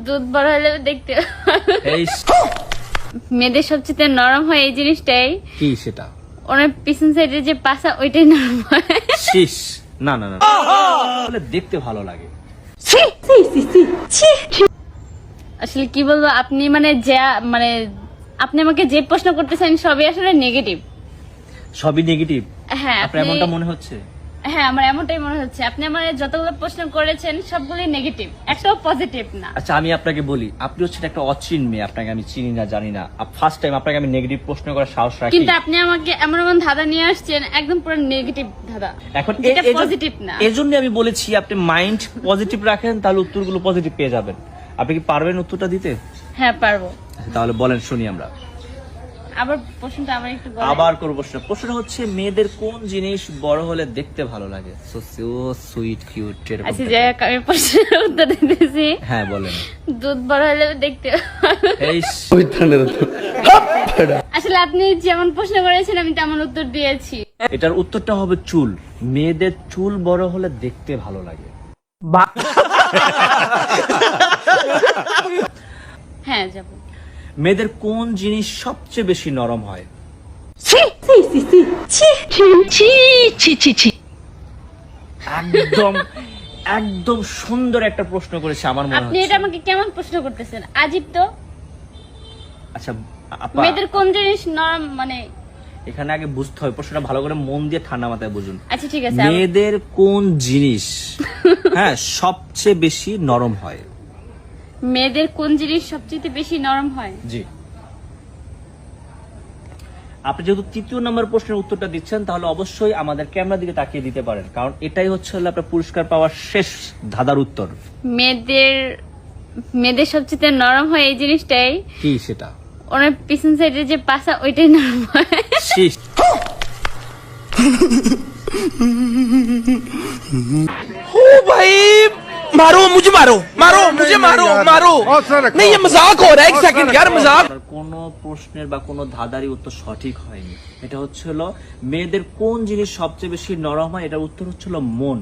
দুধ বড় হলে দেখতে এই মেয়েদের সবচেয়ে নরম হয় এই জিনিসটাই। কি সেটা? ওনার পিছন সাইডে যে পাছা ওইটাই নরম হয়। শীষ। না না না, বলে দেখতে ভালো লাগে। আসলে কি বলবো, আপনি মানে আপনি আমাকে যে প্রশ্ন করতেছেন সবই আসলে নেগেটিভ। সবই নেগেটিভ? হ্যাঁ আপনার এমনটা মনে হচ্ছে? হ্যাঁ, আমার এমনটাই মনে হচ্ছে। আপনি আমার যতগুলো প্রশ্ন করেছেন সবগুলোই নেগেটিভ, একটাও পজিটিভ না। আচ্ছা আমি আপনাকে বলি, আপনি হচ্ছেন একটা অচিন মেয়ে, আপনাকে আমি চিনি না জানি না, ফার্স্ট টাইম আপনাকে আমি নেগেটিভ প্রশ্ন করার সাহস রাখি। কিন্তু আপনি আমাকে এমন এমন ধাঁধা নিয়ে আসছেন, একদম পুরো নেগেটিভ ধাঁধা, এখন এটা পজিটিভ না। এজন্য আমি বলেছি আপনি মাইন্ড পজিটিভ রাখেন, তাহলে উত্তরগুলো পজিটিভ পেয়ে যাবেন। আপনি কি পারবেন উত্তরটা দিতে? হ্যাঁ পারবো। তাহলে বলেন, শুনি আমরা। আবার প্রশ্নটা আমার একটু বলেন। আবার করব প্রশ্ন। প্রশ্নটা হচ্ছে মেয়েদের কোন জিনিস বড় হলে দেখতে ভালো লাগে? So sweet cute. আচ্ছা যাই হোক, আমি প্রশ্নের উত্তর দিতেছি। হ্যাঁ বলেন। দুধ বড় হলে দেখতে এই আসলে আপনি যেমন প্রশ্ন করেছেন আমি তেমন উত্তর দিয়েছি। এটার উত্তরটা হবে চুল। মেয়েদের চুল বড় হলে দেখতে ভালো লাগে। হ্যাঁ যাব। মেয়েদের কোন জিনিস সবচেয়ে বেশি নরম হয়? একদম একদম সুন্দর একটা প্রশ্ন করেছে আমার মনে আপনি এটা হচ্ছে। আমাকে কেমন প্রশ্ন করতেছেন, আজীব তো। আচ্ছা আপা, মেয়েদের কোন জিনিস নরম মানে এখানে আগে বুঝতে হবে, প্রশ্নটা ভালো করে মন দিয়ে ঠান্ডা মাথায় বুঝুন। আচ্ছা ঠিক আছে। মেয়েদের কোন জিনিস হ্যাঁ সবচেয়ে বেশি নরম হয়? মেয়েদের কোন জিনিস সবচেয়ে বেশি নরম হয়? জি। আপনি যেহেতু তৃতীয় নম্বর প্রশ্নের উত্তরটা দিচ্ছেন, তাহলে অবশ্যই আমাদের ক্যামেরার দিকে তাকিয়ে দিতে পারেন, কারণ এটাই হচ্ছে আপনার পুরস্কার পাওয়ার শেষ ধাঁধার উত্তর। মেয়েদের সবচেয়ে নরম হয় এই জিনিসটাই। কি সেটা? ওনার পিছন সাইডে যে পাছা ওইটাই নরম হয়। শীষ। ओ भाई मारो मुझे, मारो मुझे, मारो नहीं ये मजाक हो रहा है, एक सेकंड यार मजाक। কোন প্রশ্নের বা কোন ধাঁধারই উত্তর সঠিক হয়নি। এটা হচ্ছিল মেয়েদের কোন জিনিস সবচেয়ে বেশি নরম হয়, এটার উত্তর হচ্ছিল মন।